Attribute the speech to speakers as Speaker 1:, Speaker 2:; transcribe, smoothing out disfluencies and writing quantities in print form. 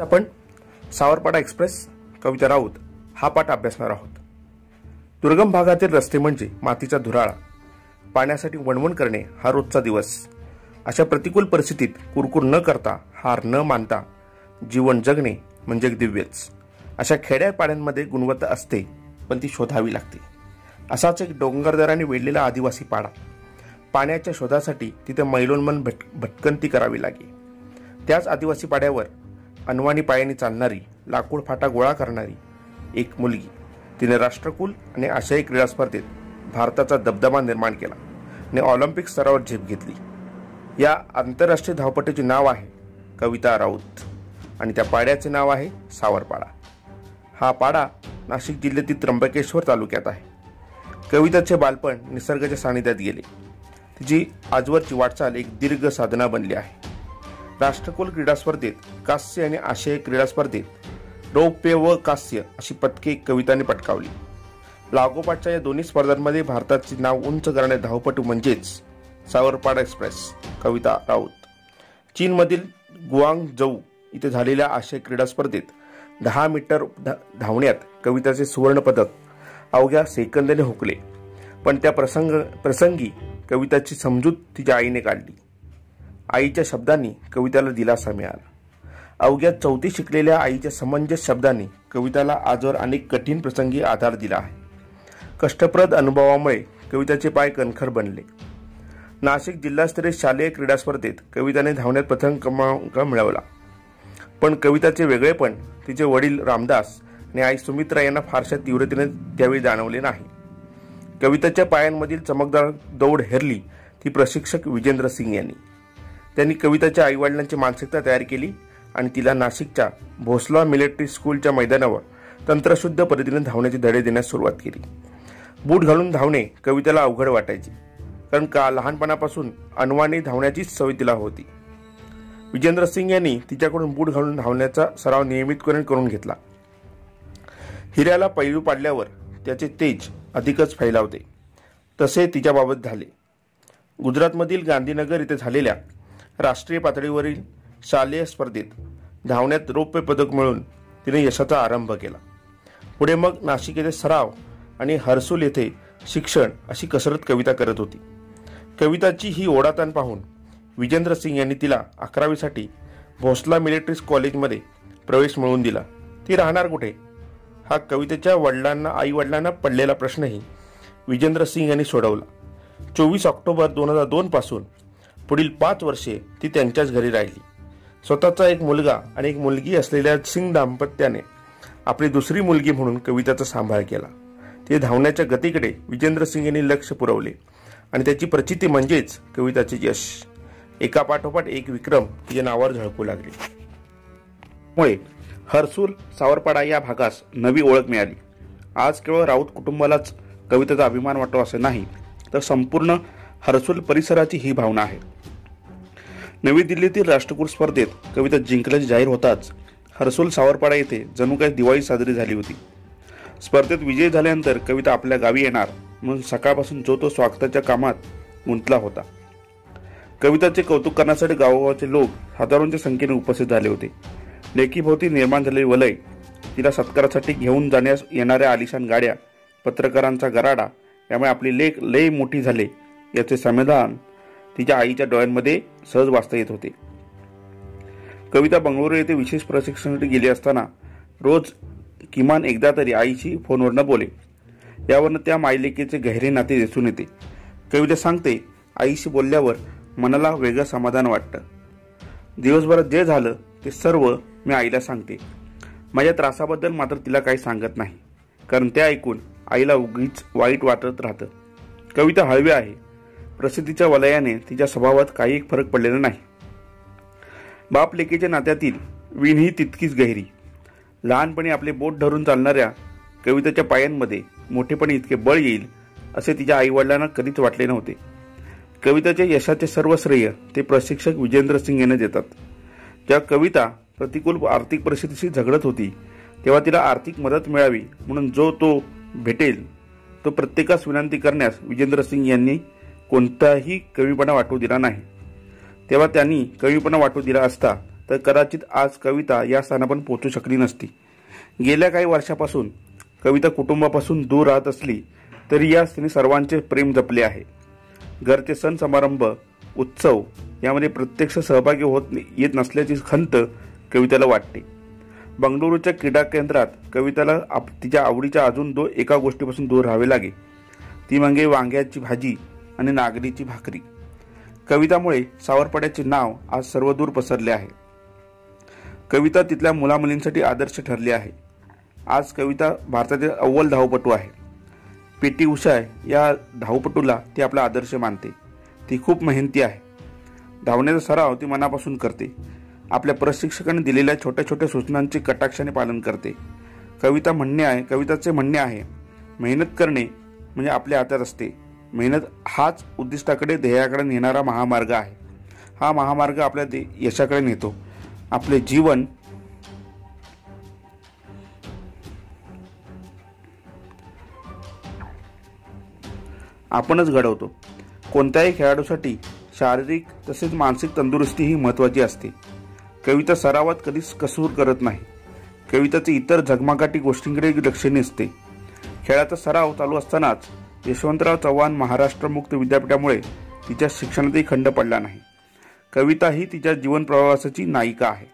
Speaker 1: आपण सावरपाडा एक्सप्रेस कविता राऊत हा पाठ अभ्यासणार आहोत। दुर्गम भागातील रस्ते म्हणजे मातीचा धुराळा, पाण्यासाठी वणवण करणे हा रोजचा दिवस। अशा प्रतिकूल परिस्थितीत कुरकुर न करता, हार न मानता जीवन जगणे म्हणजे दिव्यच। अशा खेड्या पाड्यांमध्ये गुणवत्ता असते, पण ती शोधावी लागते। असाच एक डोंगरदऱ्याने वेढलेला आदिवासी पाडा। पाण्याच्या शोधासाठी तिथे मैलोन्मन भटकंती करावी लागे। त्याच आदिवासी पाड्यावर अनवाणी पायाने चालणारी, लाकूड फाटा गोळा करणारी एक मुलगी, तिने राष्ट्रकुल आणि आशियाई क्रीडा स्पर्धेत भारताचा दबदबा निर्माण केला आणि ऑलिम्पिक स्तरावर झेप घेतली। या आंतरराष्ट्रीय धावपटूचे नाव आहे कविता राऊत आणि त्या पाड्याचे नाव आहे सावरपाडा। हा पाडा नाशिक जिल्ह्यातील त्र्यंबकेश्वर तालुक्यात आहे। कविताचे बालपण निसर्गाच्या सानिध्यात गेले। तिची आजवरची वाटचाल एक दीर्घ साधना बनली आहे। राष्ट्रकुल क्रीडा स्पर्धेत कांस्य आणि आशियाई क्रीडा स्पर्धेत रौप्य व कांस्य अशी पदके कविताने पटकावली। लागोपाठच्या या दोन्ही स्पर्धांमध्ये भारताचे नाव उंच करणारे धावपटू म्हणजेच सावरपाडा एक्सप्रेस कविता राऊत। चीनमधील गुआंगझू इथे झालेल्या आशियाई क्रीडा स्पर्धेत 10 मीटर धावण्यात कविताचे सुवर्ण पदक अवघ्या सेकंदाने हुकले, पण त्या प्रसंगी कविताची समजूत तिच्या आईने काढली। आईच्या शब्दांनी कविताला दिलासा मिळाला। अवघ्या 4थी शिकलेल्या आईच्या समंजस शब्दांनी कविताला आजवर अनेक कठीण प्रसंगी आधार दिला आहे। कष्टप्रद अनुभवामुळे कविताचे पाय कणखर बनले। नाशिक जिल्हास्तरीय शालेय क्रीडा स्पर्धेत कविताने धावण्यात प्रथम क्रमांक मिळवला, पण कविताचे वेगळेपण तिचे वडील रामदास आणि आई सुमित्रा यांना फारशा तीव्रतेने त्यावेळी जाणवले नाही। कविताच्या पायांमधील चमकदार दौड हेरली ती प्रशिक्षक विजेंद्र सिंग यांनी। त्यांनी कविताच्या आईवडिलांची मानसिकता तयार केली आणि तिला नाशिकच्या भोसला मिलिटरी स्कूलच्या मैदानावर तंत्रशुद्ध पद्धतीने धावण्याचे धडे देण्यास सुरुवात केली। बूट घालून धावणे कविताला अवघड वाटायचे, कारण लहानपणापासून अनवाणी धावण्याचीच सवय तिला होती। विजेंद्र सिंग यांनी तिच्याकडून बूट घालून धावण्याचा सराव नियमितपणे करून घेतला। हिऱ्याला पैलू पाडल्यावर त्याचे तेज अधिकच फैलावते, तसे तिच्याबाबत झाले। गुजरातमधील गांधीनगर इथे झालेल्या राष्ट्रीय पातळीवरील शालेय स्पर्धेत धावण्यात रौप्य पदक मिळवून तिने यशाचा आरंभ केला। पुढे मग नाशिक येथे सराव आणि हर्सुल येथे शिक्षण अशी कसरत कविता करत होती। कविताची ही ओढाताण पाहून विजेंद्र सिंग यांनी तिला 11वी साठी भोसला मिलिटरी कॉलेजमध्ये प्रवेश मिळवून दिला। ती राहणार कुठे हा कवितेच्या आई वडिलांना पडलेला प्रश्नही विजेंद्र सिंग यांनी सोडवला। 24 ऑक्टोबर 2002 पासून पुढील 5 वर्षे ती त्यांच्याच घरी राहिली। स्वतःचा एक मुलगा आणि एक मुलगी असलेल्या सिंग दाम्पत्याने आपली दुसरी मुलगी म्हणून कविताचा सांभाळ केला। ते धावण्याच्या गतीकडे विजेंद्र सिंग यांनी लक्ष पुरवले आणि त्याची प्रचिती म्हणजेच कविताचे यश। एकापाठोपाठ एक विक्रम तिच्या नावावर झळकू लागले। मुळे हर्सुल सावरपाडा या भागास नवी ओळख मिळाली। आज केवळ राऊत कुटुंबालाच कवितेचा अभिमान वाटतो असे नाही, तर संपूर्ण हर्सुल परिसराची ही भावना आहे। नवी दिल्लीतील राष्ट्रकुल स्पर्धेत कविता जिंकल्याचे जाहीर होताच हर्सुल सावरपाडा येथे जणू काही दिवाळी साजरी झाली होती। स्पर्धेत विजयी झाल्यानंतर कविता आपल्या गावी येणार म्हणून सकाळपासून जो तो स्वागताच्या कामात गुंतला होता। कविताचे कौतुक करण्यासाठी गावोगावचे लोक हजारोंच्या संख्येने उपस्थित झाले होते। लेकीभोवती निर्माण झालेले वलय, तिला सत्कारासाठी घेऊन जाण्यास येणाऱ्या आलिशान गाड्या, पत्रकारांचा गराडा, यामुळे आपली लेक लय मोठी झाले याचे समाधान तिच्या आईच्या डोळ्यांमध्ये सहज वाचता येत होते। कविता बंगळुरू येथे विशेष प्रशिक्षणासाठी गेली असताना रोज किमान एकदा तरी आईशी फोनवर न बोले, यावरनं त्या मायलेकीचे गहिरे नाते दिसून येते। कविता सांगते, आईशी बोलल्यावर मनाला वेगळं समाधान वाटतं। दिवसभरात जे झालं ते सर्व मी आईला सांगते। माझ्या त्रासाबद्दल मात्र तिला काही सांगत नाही, कारण ते ऐकून आईला उगीच वाईट वाटत राहतं। कविता हळवी आहे। प्रसिद्धीच्या वलयाने तिच्या स्वभावात काही फरक पडलेला नाही। बाप लेकीच्या नात्यातील विण ही तितकीच गहिरी। लहानपणी आपले बोट धरून चालणाऱ्या कवितेच्या पायांमध्ये मोठेपणी इतके बळ येईल असे तिच्या आईवडिलांना कधीच वाटले नव्हते। कवितेच्या यशाचे सर्व श्रेय ते प्रशिक्षक विजेंद्र सिंग यांना देतात। जेव्हा कविता प्रतिकूल आर्थिक परिस्थितीशी झगडत होती, तेव्हा तिला आर्थिक मदत मिळावी म्हणून जो तो भेटेल तो प्रत्येकास विनंती करण्यास विजेंद्र सिंग यांनी कोणताही कवीपणा वाटू दिला नाही। तेव्हा त्यांनी कवीपणा वाटू दिला असता तर कदाचित आज कविता या स्थानापर्यंत पोहोचू शकली नसती। गेल्या काही वर्षापासून कविता कुटुंबापासून दूर राहत असली तरी या तिने सर्वांचे प्रेम जपले आहे। घरचे सण समारंभ उत्सव यामध्ये प्रत्यक्ष सहभागी येत नसल्याची खंत कविताला वाटते। बंगळुरूच्या क्रीडा केंद्रात कविताला तिच्या आवडीच्या अजून एका गोष्टीपासून दूर राहावे लागे, ती म्हणजे वांग्याची भाजी आणि नागलीची भाकरी। कवितामुळे सावरपाड्याचे नाव आज सर्वदूर पसरले आहे। कविता तिथल्या मुलामुलींसाठी आदर्श ठरली आहे। आज कविता भारतातील अव्वल धावपटू आहे। पी.टी. उषा या धावपटूला ती आपला आदर्श मानते। ती खूप मेहनती आहे। धावण्याचा सराव ती मनापासून करते। आपल्या प्रशिक्षकाने दिलेल्या छोट्या छोट्या सूचनांचे कटाक्षाने पालन करते। कविताचे म्हणणे आहे, मेहनत करणे म्हणजे आपल्या हातात असते। मेहनत हाच उद्दिष्टाकडे ध्येयाकडे नेणारा महामार्ग आहे। हा महामार्ग आपल्या यशाकडे नेतो। आपले जीवन आपणच घडवतो। कोणत्याही खेळाडूसाठी शारीरिक तसेच मानसिक तंदुरुस्ती ही महत्त्वाची असते। कविता सरावात कधीच कसूर करत नाही। कविताचे इतर झगमगाटी गोष्टींकडे लक्ष नसते। खेळाचा सराव चालू असतानाच यशवंतराव चव्हाण महाराष्ट्र मुक्त विद्यापीठामुळे तिच्या शिक्षणातही खंड पडला नाही। कविता ही तिच्या जीवन प्रवासाची नायिका आहे।